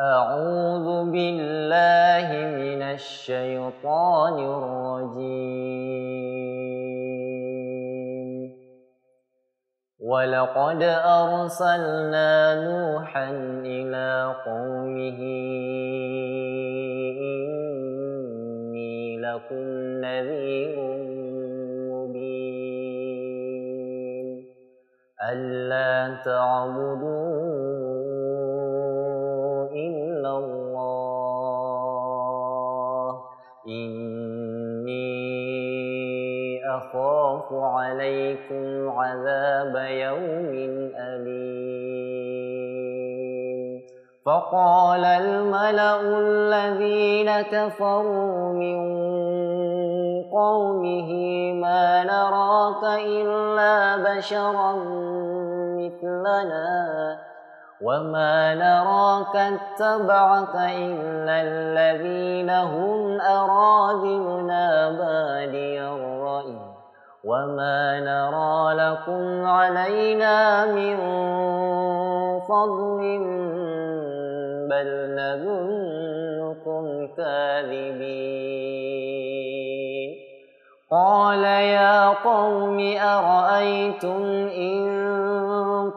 أعوذ بالله من الشيطان الرجيم. ولقد أرسلنا نوحا إلى قومه إني لكم نذير مبين ألا تعبدوا إلا الله إني أخاف عليكم عذاب يوم أليم. فقال الملأ الذين كفروا من قومه ما نراك إلا بشرا مثلنا وما نراك اتبعك إلا الذين هم أراذلنا بادي الرأي وما نرى لكم علينا من فضل بل نظنكم كاذبين. قال يا قوم أرأيتم إن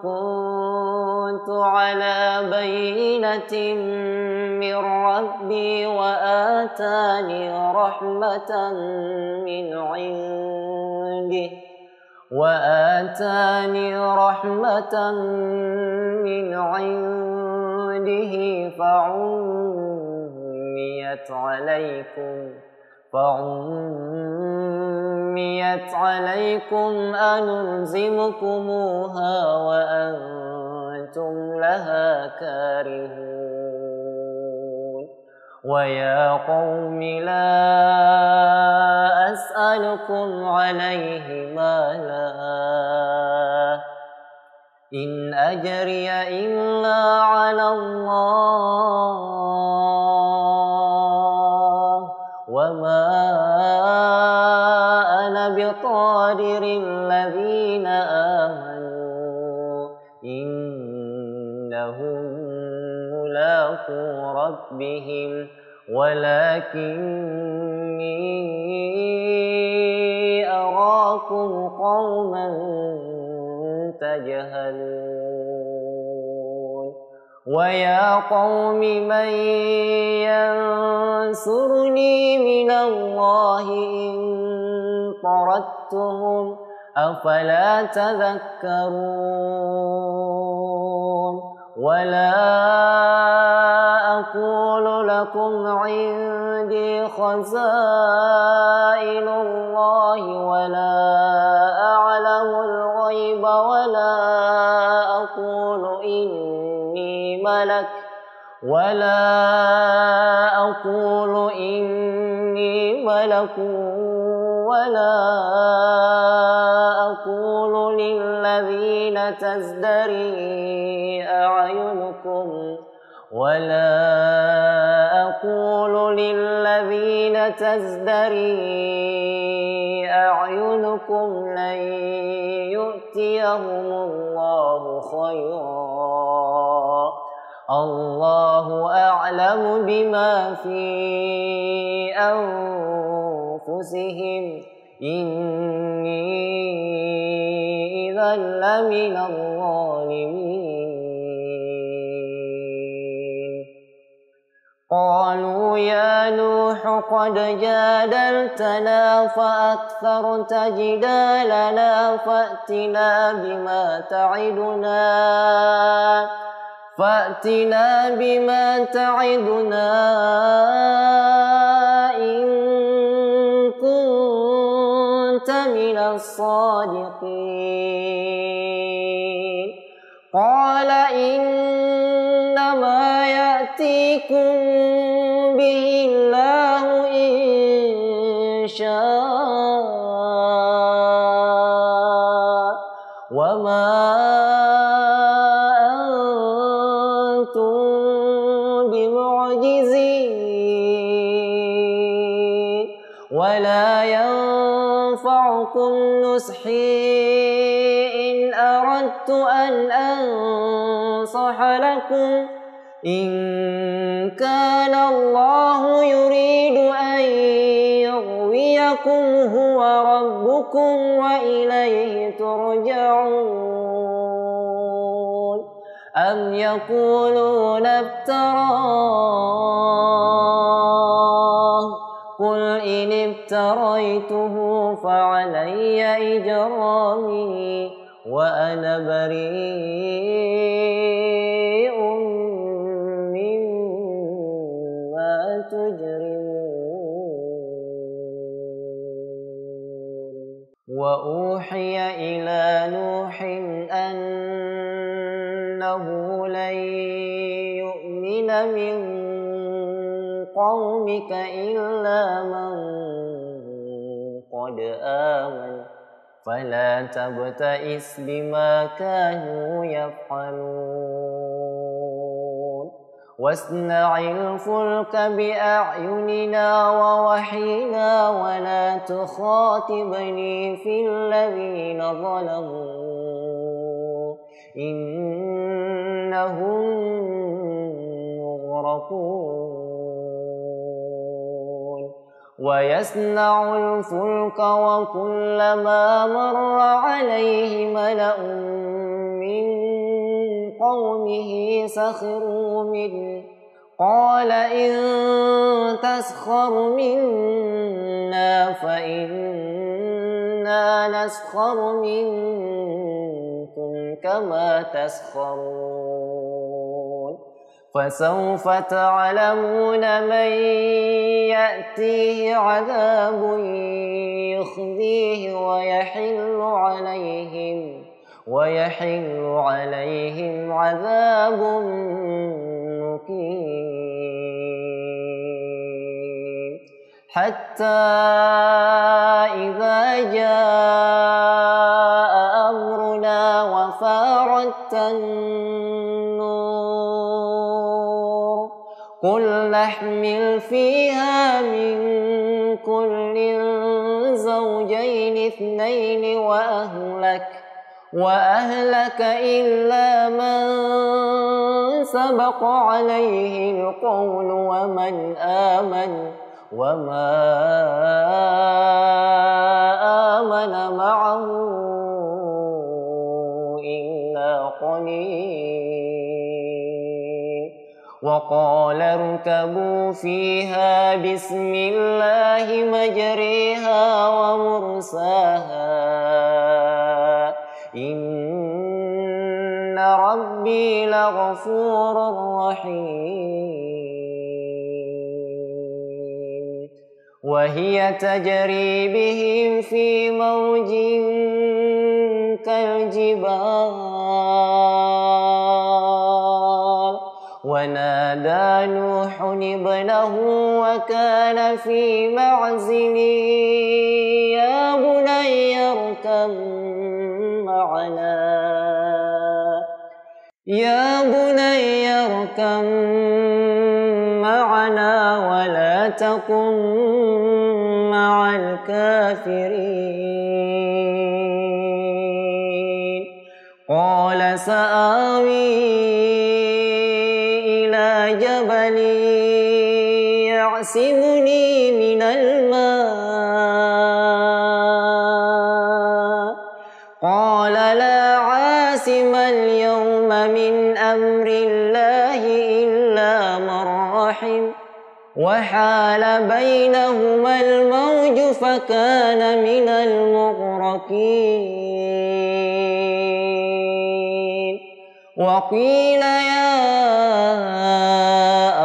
كنت على بينة من ربي وآتاني رحمة من عنده فعميت عليكم أنلزمكموها وأنتم لها كارهون. ويا قوم لا أسألكم عليه مالا إن أجري إلا على الله وما أنا بطارد الذين آمنوا إنهم ملاقو ربهم ولكني أراكم قوما تجهلون. ويا قوم من ينصرني من الله إن طردتهم أفلا تذكرون. ولا أقول لكم عندي خزائن الله ولا أعلم الغيب ولا أقول إني ملك ولا أقول للذين تزدري أعينكم لن يؤتيهم الله خيرا الله أعلم بما في أنفسهم إني إذا لمن الظالمين. قالوا يا نوح قد جادلتنا فأكثرت جدالنا فأتنا بما تعدنا إن كنت من الصادقين. قال إنما يأتيكم به الله إن شاء وما أنتم بمعجزين ولا ينفعكم نصحي إن أردت أن أنصح لكم إن كان الله يريد أن يغويكم هو ربكم وإليه ترجعون أم يقولون افتراه قل إن افتريته فعلي إجرامي وأنا بريء مما تجرمون وأوحي إلى نوح أنه لن يؤمن من قومك إلا من قد آمن فلا تبتئس بما كانوا يفعلون واصنع الفلك بأعيننا ووحينا ولا تخاطبني في الذين ظلموا إنهم مغرقون ويصنع الفلك وكلما مر عليه ملأ من قومه سخروا منه قال إن تسخروا منا فإنا نسخر منكم كما تسخرون فسوف تعلمون من يأتيه عذاب يخزيه ويحل عليهم عذاب مقيم حتى إذا جاء أمرنا وفارت النور قل نحمل فيها من كل زوجين اثنين وأهلك إلا من سبق عليه القول ومن آمن وما آمن معه إلا قليل وقال اركبوا فيها بسم الله مجريها ومرساها إن ربي لغفور رحيم وهي تجري بهم في موج كالجبال ونادى نوح ابنه وكان في معزل يا بني اركب معنا ولا تكن مع الكافرين قال سآوي إلى جبل يعصمني من الماء قال لا عاصم اليوم من أمر الله إلا من رحم وحال بينهما الموج فكان من المغرقين وقيل يا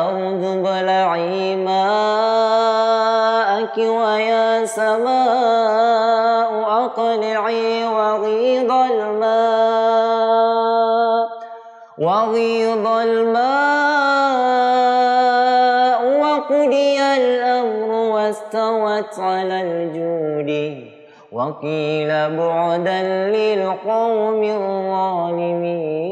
أرض ابلعي ماءك ويا سماء أقلعي وغيض الماء وقضي الأمر واستوت على الجود وقيل بعدا للقوم الظالمين.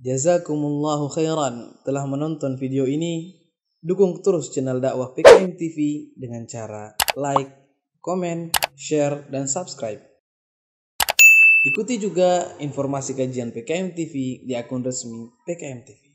Jazakumullahu khairan telah menonton video ini. Dukung terus channel dakwah PKM TV dengan cara like, komen, share, dan subscribe. Ikuti juga informasi kajian PKM TV di akun resmi PKM TV.